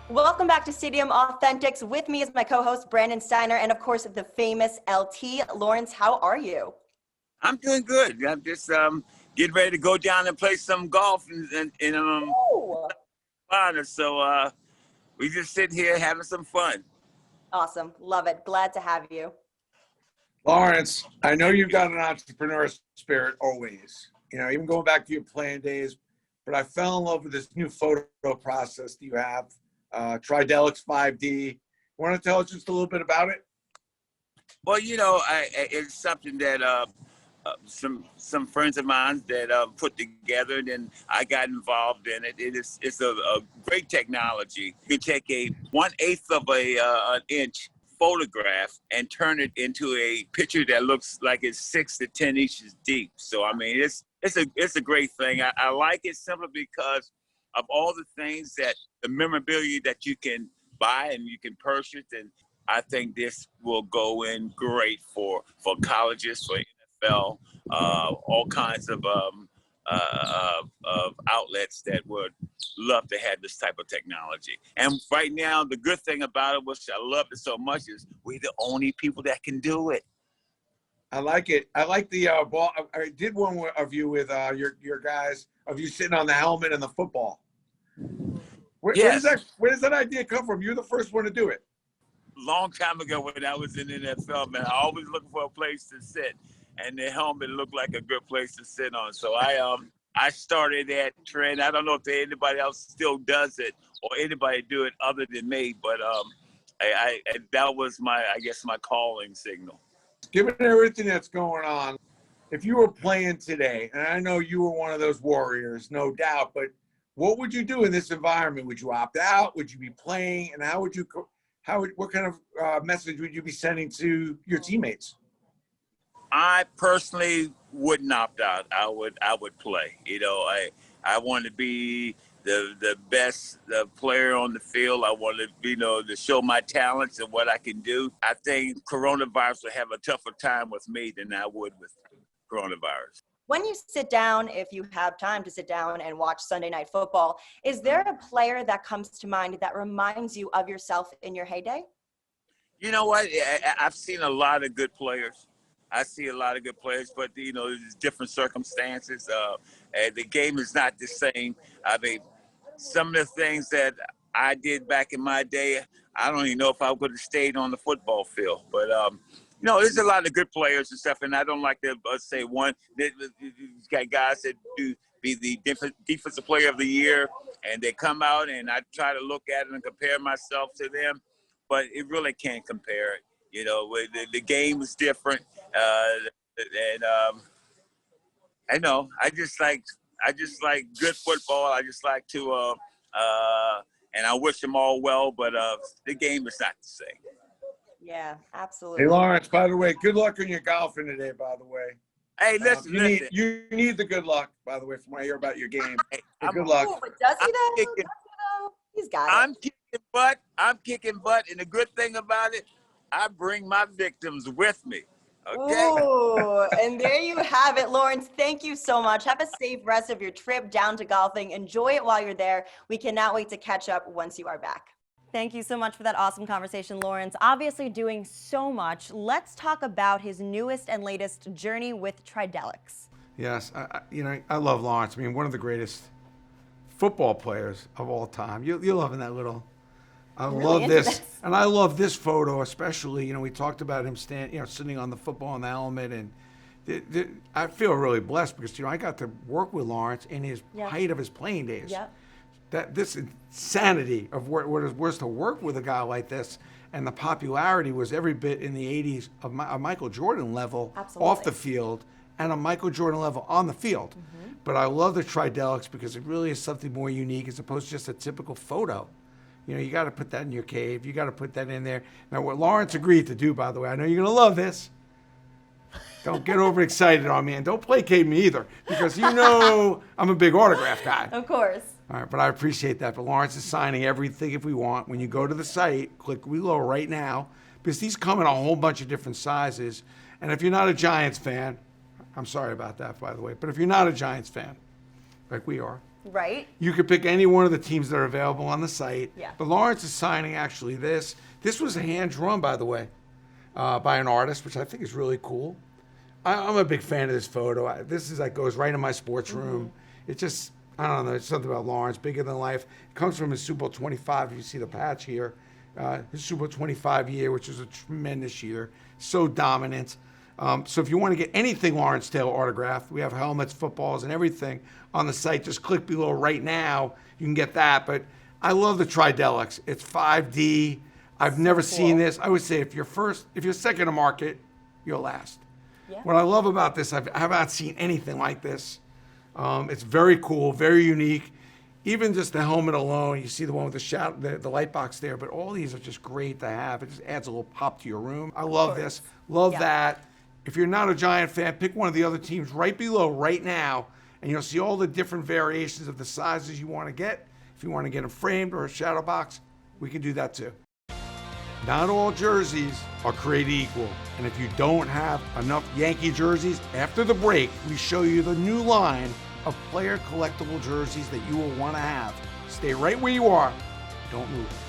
Welcome back to Stadium Authentics. With me is my co-host Brandon Steiner and of course the famous LT. Lawrence, how are you? I'm doing good. I'm just getting ready to go down and play some golf in Oh, Florida. So we just sitting here having some fun. awesome. Love it. Glad to have you. Lawrence, I know you've got an entrepreneur spirit always, even going back to your playing days, but I fell in love with this new photo process that you have, Tridelix 5D. Want to tell us just a little bit about it? Well, it's something that some friends of mine that put together, and then I got involved in it. It's a great technology. You can take a 1/8 of an inch photograph and turn it into a picture that looks like it's 6 to 10 inches deep. So I mean, it's a great thing. I like it simply because of all the things that the memorabilia that you can buy and you can purchase, and I think this will go in great for colleges, for NFL, all kinds of outlets that would love to have this type of technology. And right now, the good thing about it, which I love it so much, is we're the only people that can do it. I like it. I like the ball. I did one of you with your guys, of you sitting on the helmet and the football. Yes. Where does that idea come from? You're the first one to do it. Long time ago when I was in the NFL, man, I always looking for a place to sit, and the helmet looked like a good place to sit on. So I started that trend. I don't know if anybody else still does it or anybody do it other than me, but I that was my calling signal. Given everything that's going on, if you were playing today, and I know you were one of those warriors, no doubt, but what would you do in this environment? Would you opt out? Would you be playing? And what kind of message would you be sending to your teammates? I personally wouldn't opt out. I would play. I want to be the best player on the field. I want to show my talents and what I can do. I think coronavirus will have a tougher time with me than I would with coronavirus. When you sit down, if you have time to sit down and watch Sunday Night Football, is there a player that comes to mind that reminds you of yourself in your heyday? You know what? I've seen a lot of good players. I see a lot of good players, but there's different circumstances. And the game is not the same. I mean, some of the things that I did back in my day, I don't even know if I would have stayed on the football field. But there's a lot of good players and stuff, and I don't like to say one. You got guys that do be the defensive player of the year, and they come out, and I try to look at it and compare myself to them, but it really can't compare it. The game is different, and I know I just like good football. I just like to, and I wish them all well, but the game is not the same. Yeah, absolutely. Hey, Lawrence, by the way, good luck on your golfing today, by the way. Hey, listen. You need the good luck, by the way, from what I hear about your game. Hey, good luck. Oh, but does he though? He's got it. I'm kicking butt, and the good thing about it, I bring my victims with me. Okay. Ooh, and there you have it, Lawrence. Thank you so much. Have a safe rest of your trip down to golfing. Enjoy it while you're there. We cannot wait to catch up once you are back. Thank you so much for that awesome conversation, Lawrence. Obviously doing so much. Let's talk about his newest and latest journey with Tridelix. Yes, I love Lawrence. I mean, one of the greatest football players of all time. You're loving that little. I love this, and I love this photo especially. We talked about him sitting on the football in the helmet, and I feel really blessed because I got to work with Lawrence in his height of his playing days. Yep. This insanity of what it was to work with a guy like this, and the popularity was every bit in the '80s of a Michael Jordan level off the field, and a Michael Jordan level on the field. Mm-hmm. But I love the Tridelix because it really is something more unique as opposed to just a typical photo. You got to put that in your cave. You got to put that in there. Now, what Lawrence agreed to do, by the way, I know you're going to love this. Don't get overexcited on me, and don't placate me either, because I'm a big autograph guy. Of course. All right, but I appreciate that. But Lawrence is signing everything if we want. When you go to the site, click below right now, because these come in a whole bunch of different sizes. And if you're not a Giants fan, I'm sorry about that, by the way, but if you're not a Giants fan, like we are, Right. You could pick any one of the teams that are available on the site. Yeah. But Lawrence is signing actually this. This was hand drawn, by the way, by an artist, which I think is really cool. I'm a big fan of this photo. This is like goes right in my sports room. It just, I don't know, there's something about Lawrence, bigger than life. It comes from his Super Bowl 25. You see the patch here. His Super Bowl 25 year, which was a tremendous year. So dominant. So if you want to get anything Lawrence Taylor autographed, we have helmets, footballs, and everything on the site. Just click below right now. You can get that. But I love the Tridelics. It's 5D. I've never seen this. I would say if you're second to market, you're last. Yeah. What I love about this, I have not seen anything like this. It's very cool, very unique. Even just the helmet alone, you see the one with the shadow, the light box there, but all these are just great to have. It just adds a little pop to your room. I love this, love that. If you're not a Giant fan, pick one of the other teams right below right now, and you'll see all the different variations of the sizes you want to get. If you want to get them framed or a shadow box, we can do that too. Not all jerseys are created equal, and if you don't have enough Yankee jerseys, after the break, we show you the new line of player collectible jerseys that you will want to have. Stay right where you are. Don't move.